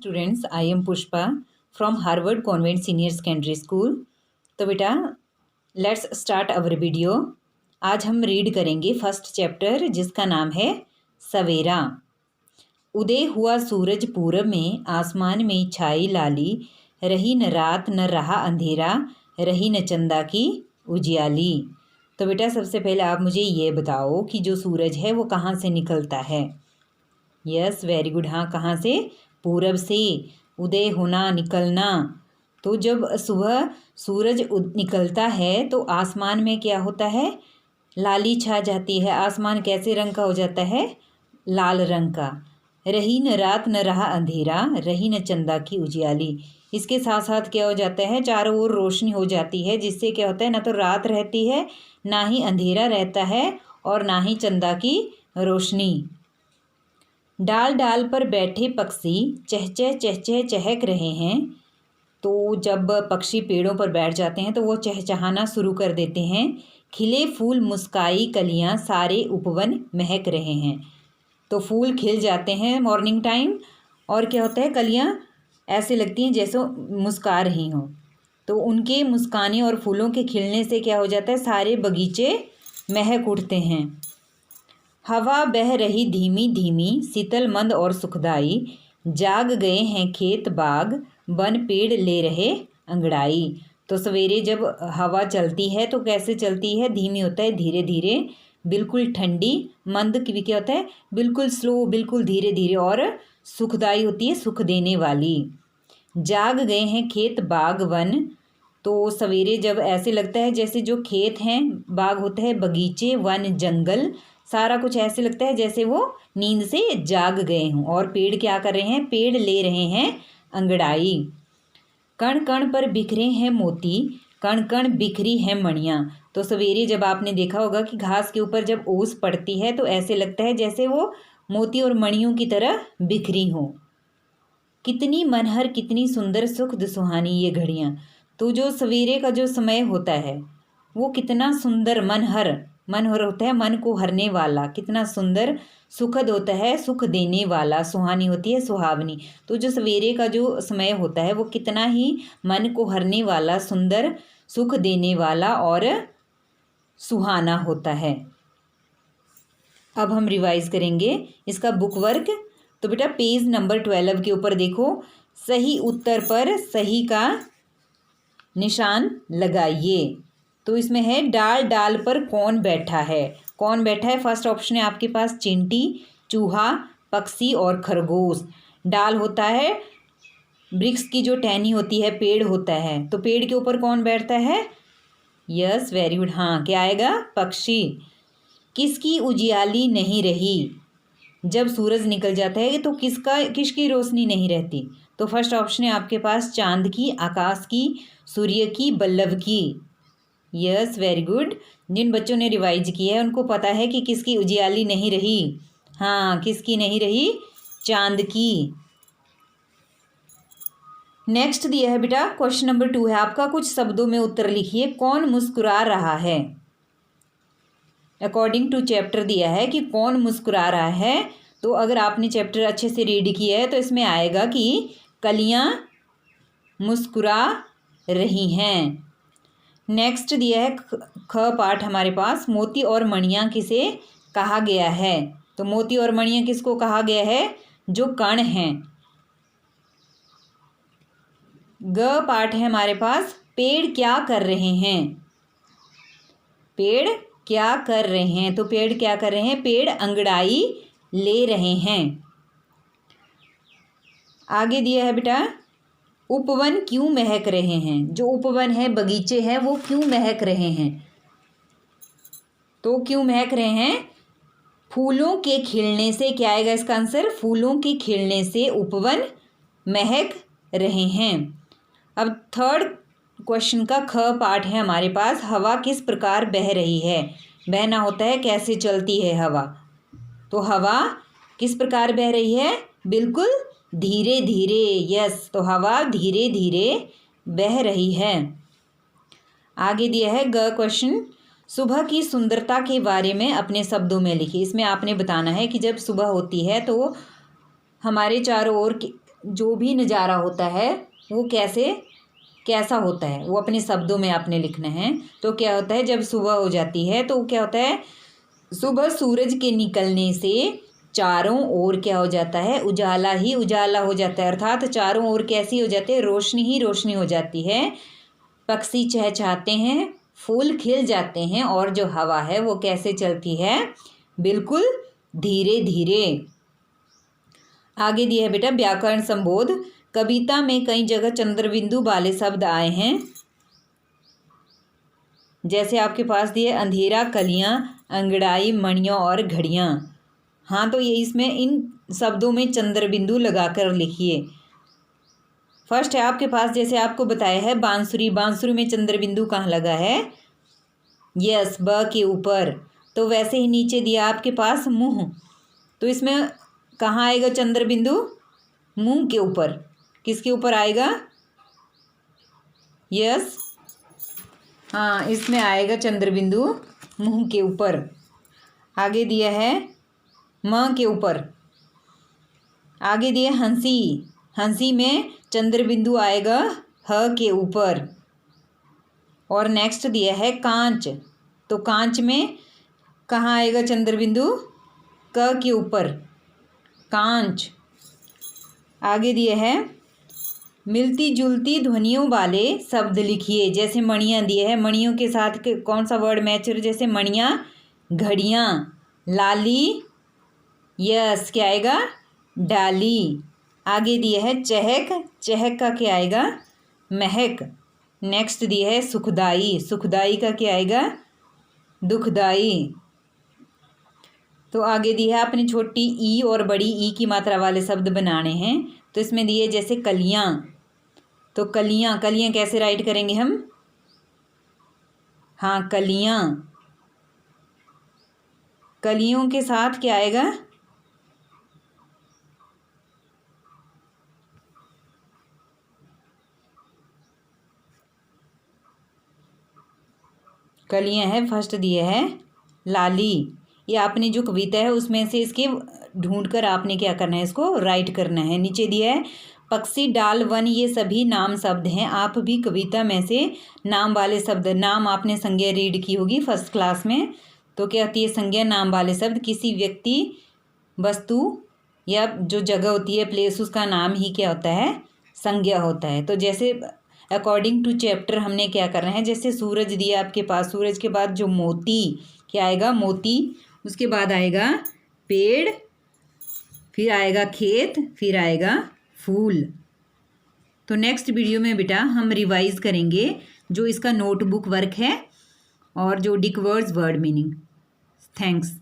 Students, I am Pushpa from Harvard convent senior secondary school. तो बेटा let's start our video. आज हम read करेंगे फर्स्ट चैप्टर जिसका नाम है सवेरा। उदय हुआ सूरज पूरब में, आसमान में छाई लाली, रही न रात न रहा अंधेरा, रही न चंदा की उजियाली। तो बेटा सबसे पहले आप मुझे ये बताओ कि जो सूरज है वो कहाँ से निकलता है। Yes, very good. हाँ, कहाँ से? पूरब से। उदय होना, निकलना। तो जब सुबह सूरज निकलता है तो आसमान में क्या होता है? लाली छा जाती है। आसमान कैसे रंग का हो जाता है? लाल रंग का। रही न रात न रहा अंधेरा, रही न चंदा की उजियाली। इसके साथ साथ क्या हो जाता है? चारों ओर रोशनी हो जाती है, जिससे क्या होता है, ना तो रात रहती है, ना ही अंधेरा रहता है, और ना ही चंदा की रोशनी। डाल डाल पर बैठे पक्षी चहचह चहचह चहक रहे हैं। तो जब पक्षी पेड़ों पर बैठ जाते हैं तो वो चहचहाना शुरू कर देते हैं। खिले फूल मुस्काई कलियां, सारे उपवन महक रहे हैं। तो फूल खिल जाते हैं मॉर्निंग टाइम, और क्या होता है, कलियां ऐसे लगती हैं जैसे मुस्का रही हों। तो उनके मुस्काने और फूलों के खिलने से क्या हो जाता है, सारे बगीचे महक उठते हैं। हवा बह रही धीमी धीमी, शीतल मंद और सुखदाई, जाग गए हैं खेत बाग, वन पेड़ ले रहे अंगड़ाई। तो सवेरे जब हवा चलती है तो कैसे चलती है? धीमी होता है, धीरे धीरे, बिल्कुल ठंडी। मंद की भी क्या होता है? बिल्कुल स्लो, बिल्कुल धीरे धीरे। और सुखदाई होती है, सुख देने वाली। जाग गए हैं खेत बाग वन। तो सवेरे जब ऐसे लगता है जैसे जो खेत हैं, बाग होता है, बगीचे, वन, जंगल, सारा कुछ ऐसे लगता है जैसे वो नींद से जाग गए हों। और पेड़ क्या कर रहे हैं? पेड़ ले रहे हैं अंगड़ाई। कण कण पर बिखरे हैं मोती, कण कण बिखरी हैं मणियाँ। तो सवेरे जब आपने देखा होगा कि घास के ऊपर जब ओस पड़ती है तो ऐसे लगता है जैसे वो मोती और मणियों की तरह बिखरी हो। कितनी मनहर, कितनी सुंदर, सुख सुहानी ये घड़ियाँ। तो जो सवेरे का जो समय होता है वो कितना सुंदर, मनहर होता है, मन को हरने वाला, कितना सुंदर, सुखद होता है, सुख देने वाला। सुहानी होती है, सुहावनी। तो जो सवेरे का जो समय होता है वो कितना ही मन को हरने वाला, सुंदर, सुख देने वाला और सुहाना होता है। अब हम रिवाइज करेंगे इसका बुक वर्क। तो बेटा पेज नंबर 12 के ऊपर देखो, सही उत्तर पर सही का निशान लगाइए। तो इसमें है डाल डाल पर कौन बैठा है। कौन बैठा है? फर्स्ट ऑप्शन है आपके पास चींटी, चूहा, पक्षी और खरगोश। डाल होता है वृक्ष की जो टहनी होती है, पेड़ होता है। तो पेड़ के ऊपर कौन बैठता है? Yes, very good. हाँ, क्या आएगा? पक्षी। किसकी उजियाली नहीं रही। जब सूरज निकल जाता है तो किसकी रोशनी नहीं रहती? तो फर्स्ट ऑप्शन है आपके पास चांद की, आकाश की, सूर्य की, बल्लभ की। Yes, very good. जिन बच्चों ने रिवाइज किया है उनको पता है कि किसकी उजियाली नहीं रही। हाँ, किसकी नहीं रही? चांद की। नेक्स्ट दिया है बेटा, क्वेश्चन नंबर 2 है आपका। कुछ शब्दों में उत्तर लिखिए। कौन मुस्कुरा रहा है? अकॉर्डिंग टू चैप्टर दिया है कि कौन मुस्कुरा रहा है। तो अगर आपने चैप्टर अच्छे से रीड किया है तो इसमें आएगा कि कलियां मुस्कुरा रही हैं। नेक्स्ट दिया है ख पाठ हमारे पास, मोती और मणियाँ किसे कहा गया है। तो मोती और मणियाँ किसको कहा गया है? जो कण हैं। ग पाठ है हमारे पास, पेड़ क्या कर रहे हैं। पेड़ क्या कर रहे हैं? तो पेड़ क्या कर रहे हैं? पेड़ अंगड़ाई ले रहे हैं। आगे दिया है बेटा, उपवन क्यों महक रहे हैं। जो उपवन है, बगीचे हैं, वो क्यों महक रहे हैं? तो क्यों महक रहे हैं? फूलों के खिलने से। क्या आएगा इसका आंसर? फूलों के खिलने से उपवन महक रहे हैं। अब थर्ड क्वेश्चन का ख पाठ है हमारे पास, हवा किस प्रकार बह रही है। बहना होता है कैसे चलती है हवा। तो हवा किस प्रकार बह रही है? बिल्कुल धीरे धीरे। यस, तो हवा धीरे धीरे बह रही है। आगे दिया है ग क्वेश्चन, सुबह की सुंदरता के बारे में अपने शब्दों में लिखिए। इसमें आपने बताना है कि जब सुबह होती है तो हमारे चारों ओर जो भी नज़ारा होता है वो कैसा होता है वो अपने शब्दों में आपने लिखना है। तो क्या होता है, जब सुबह हो जाती है तो क्या होता है, सुबह सूरज के निकलने से चारों ओर क्या हो जाता है, उजाला ही उजाला हो जाता है, अर्थात चारों ओर कैसी हो जाती है, रोशनी ही रोशनी हो जाती है। पक्षी चहचहाते हैं, फूल खिल जाते हैं और जो हवा है वो कैसे चलती है, बिल्कुल धीरे धीरे। आगे दिया है बेटा व्याकरण संबोध। कविता में कई जगह चंद्रबिंदु वाले शब्द आए हैं, जैसे आपके पास दिए अंधेरा, कलियां, अंगड़ाई, मणियों और घड़ियां। हाँ, तो ये इसमें इन शब्दों में चंद्रबिंदु लगाकर लिखिए। फर्स्ट है आपके पास, जैसे आपको बताया है बांसुरी, बांसुरी में चंद्रबिंदु कहाँ लगा है, यस, ब के ऊपर। तो वैसे ही नीचे दिया आपके पास मुंह, तो इसमें कहाँ आएगा चंद्रबिंदु, मुंह के ऊपर। किसके ऊपर आएगा, यस, हाँ, इसमें आएगा चंद्रबिंदु मुंह के ऊपर। आगे दिया है म के ऊपर। आगे दिया हंसी, हंसी में चंद्रबिंदु आएगा ह के ऊपर। और नेक्स्ट दिया है कांच, तो कांच में कहाँ आएगा चंद्रबिंदु, क के ऊपर, कांच। आगे दिया है मिलती जुलती ध्वनियों वाले शब्द लिखिए, जैसे मणियाँ दिए हैं, मणियों के साथ कौन सा वर्ड मैच हो, जैसे मणियाँ, घड़ियाँ, लाली, यस, क्या आएगा, डाली। आगे दिया है चहक, चहक का क्या आएगा, महक। नेक्स्ट दिया है सुखदाई, सुखदाई का क्या आएगा, दुखदाई। तो आगे दिया है अपनी छोटी ई और बड़ी ई की मात्रा वाले शब्द बनाने हैं, तो इसमें दिए जैसे कलियां, तो कलियां, कलियां कैसे राइट करेंगे हम, हाँ, कलियां, कलियों के साथ क्या आएगा, कलियां है। फर्स्ट दिए है लाली, ये आपने जो कविता है उसमें से इसके ढूंढकर आपने क्या करना है, इसको राइट करना है। नीचे दिया है पक्षी, डाल, वन, ये सभी नाम शब्द हैं। आप भी कविता में से नाम वाले शब्द, नाम आपने संज्ञा रीड की होगी फर्स्ट क्लास में, तो क्या होती है संज्ञा, नाम वाले शब्द किसी व्यक्ति, वस्तु या जो जगह होती है, प्लेस, उसका नाम ही क्या होता है, संज्ञा होता है। तो जैसे अकॉर्डिंग टू चैप्टर हमने क्या करना है, जैसे सूरज दिया आपके पास, सूरज के बाद जो मोती, क्या आएगा, मोती, उसके बाद आएगा पेड़, फिर आएगा खेत, फिर आएगा फूल। तो नेक्स्ट वीडियो में बेटा हम रिवाइज करेंगे जो इसका नोटबुक वर्क है और जो Dick words word meaning. Thanks.